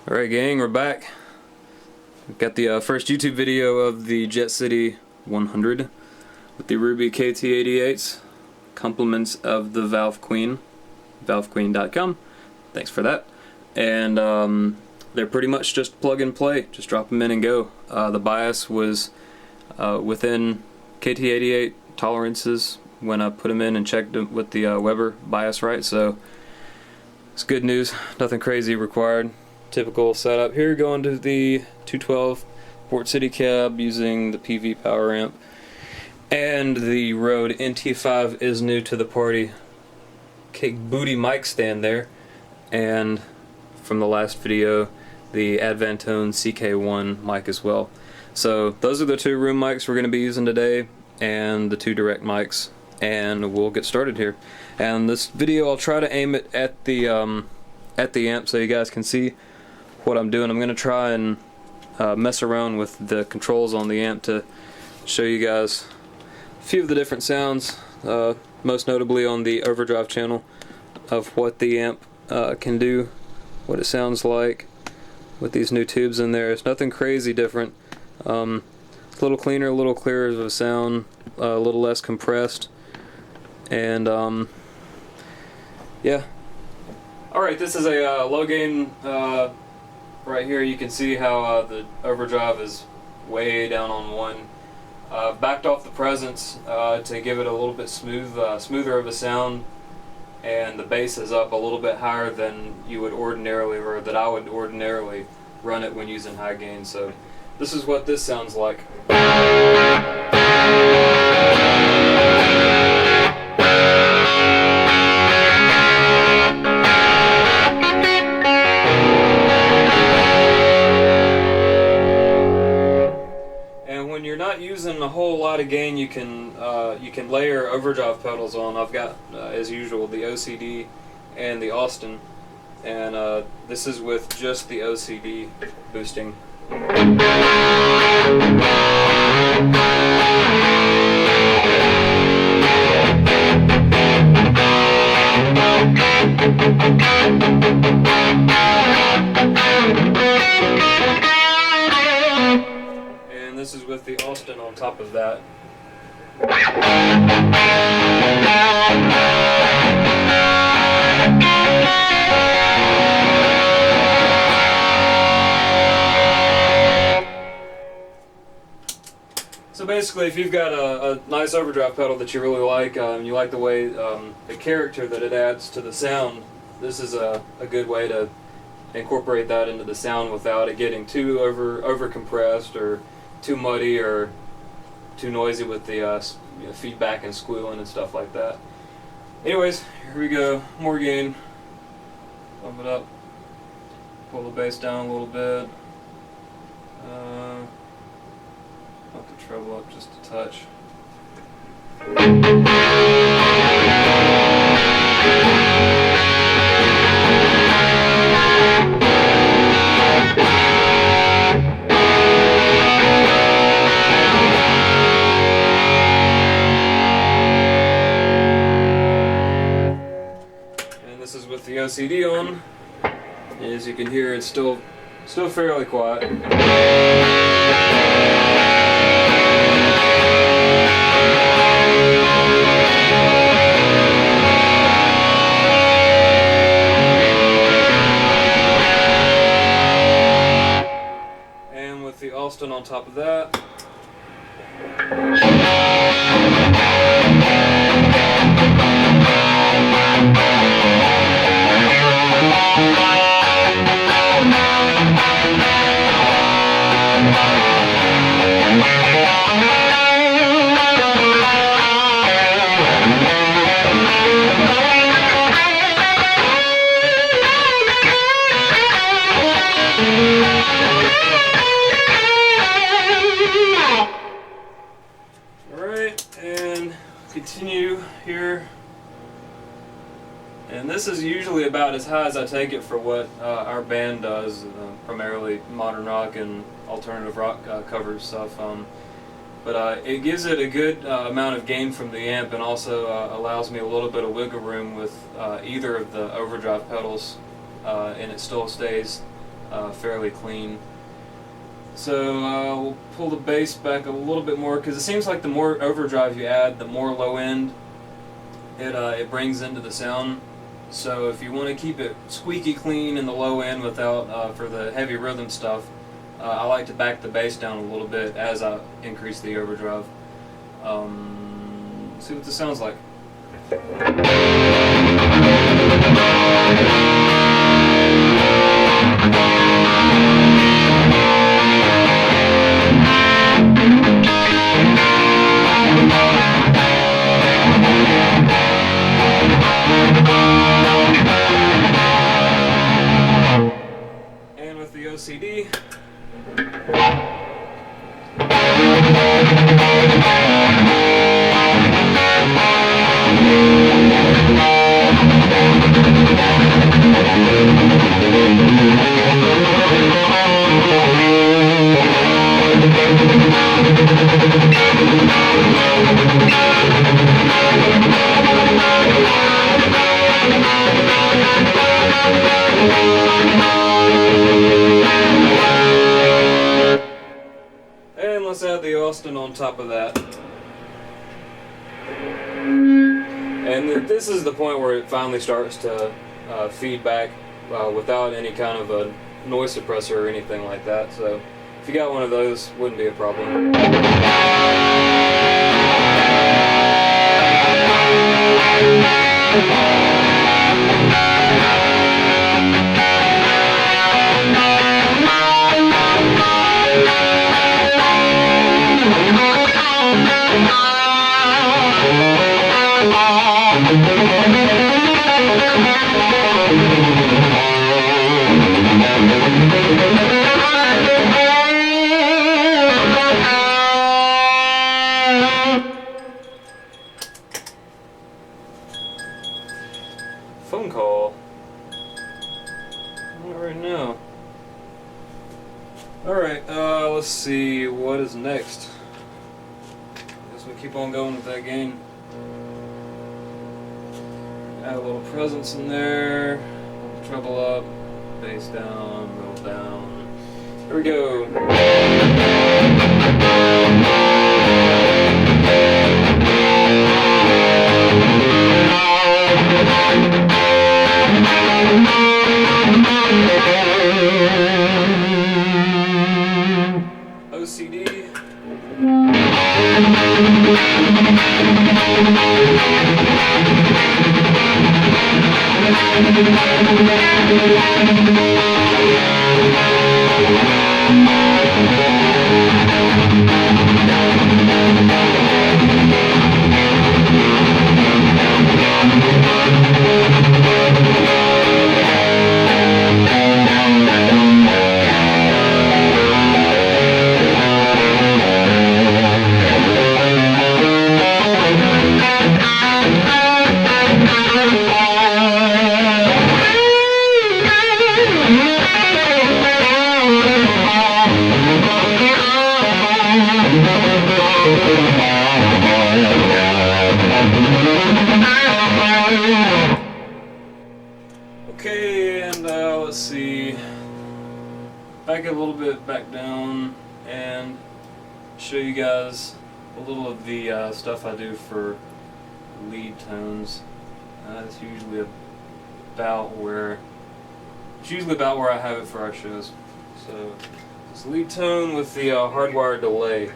Alright gang, we're back. We've got the first YouTube video of the Jet City 100 with the Ruby KT88s, compliments of the valvequeen, valvequeen.com. Thanks for that. And they're pretty much just plug and play, just drop them in and go. The bias was within KT88 tolerances when I put them in and checked them with the Weber bias right, so it's good news, nothing crazy required. Typical setup here, going to the 212 Port City cab using the PV power amp, and the Rode NT5 is new to the party. Kick booty mic stand there, and from the last video the Advantone CK1 mic as well. So those are the two room mics we're going to be using today, and the two direct mics, and we'll get started here. And this video I'll try to aim it at the amp so you guys can see what I'm doing. I'm going to try and mess around with the controls on the amp to show you guys a few of the different sounds, most notably on the overdrive channel, of what the amp can do, what it sounds like with these new tubes in there. It's nothing crazy different. It's a little cleaner, a little clearer of a sound, a little less compressed, and yeah. Alright, this is a low gain. Right here you can see how the overdrive is way down on one. Backed off the presence to give it a little bit smoother of a sound, and the bass is up a little bit higher than you would ordinarily, or that I would ordinarily run it when using high gain. So this is what this sounds like. When you're not using a whole lot of gain, you can layer overdrive pedals on. I've got, as usual, the OCD and the Austin, and this is with just the OCD boosting. This is with the Austin on top of that. So basically, if you've got a nice overdrive pedal that you really like, and you like the way the character that it adds to the sound, this is a good way to incorporate that into the sound without it getting too over compressed or too muddy or too noisy with the feedback and squealing and stuff like that. Anyways, here we go. More gain. Bump it up. Pull the bass down a little bit. Bump the treble up just a touch. This is with the OCD on. As you can hear, it's still fairly quiet. And with the Austin on top of that. Alright, and continue here. And this is usually about as high as I take it for what our band does, primarily modern rock and alternative rock cover stuff. But it gives it a good amount of gain from the amp, and also allows me a little bit of wiggle room with either of the overdrive pedals, and it still stays fairly clean. So we'll pull the bass back a little bit more, because it seems like the more overdrive you add, the more low end it brings into the sound. So if you want to keep it squeaky clean in the low end without for the heavy rhythm stuff, I like to back the bass down a little bit as I increase the overdrive. See what this sounds like. And with the OCD, and let's add the Austin on top of that. And this is the point where it finally starts to feedback without any kind of a noise suppressor or anything like that. So if you got one of those, wouldn't be a problem. Phone call. Not right now. Alright, let's see what is next. Guess we keep on going with that gain. Add a little presence in there. Treble up, bass down, roll down. Here we go. OCD. Okay, and let's see. Back a little bit back down and show you guys a little of the stuff I do for lead tones. It's usually about where I have it for our shows. So it's lead tone with the hardwired delay.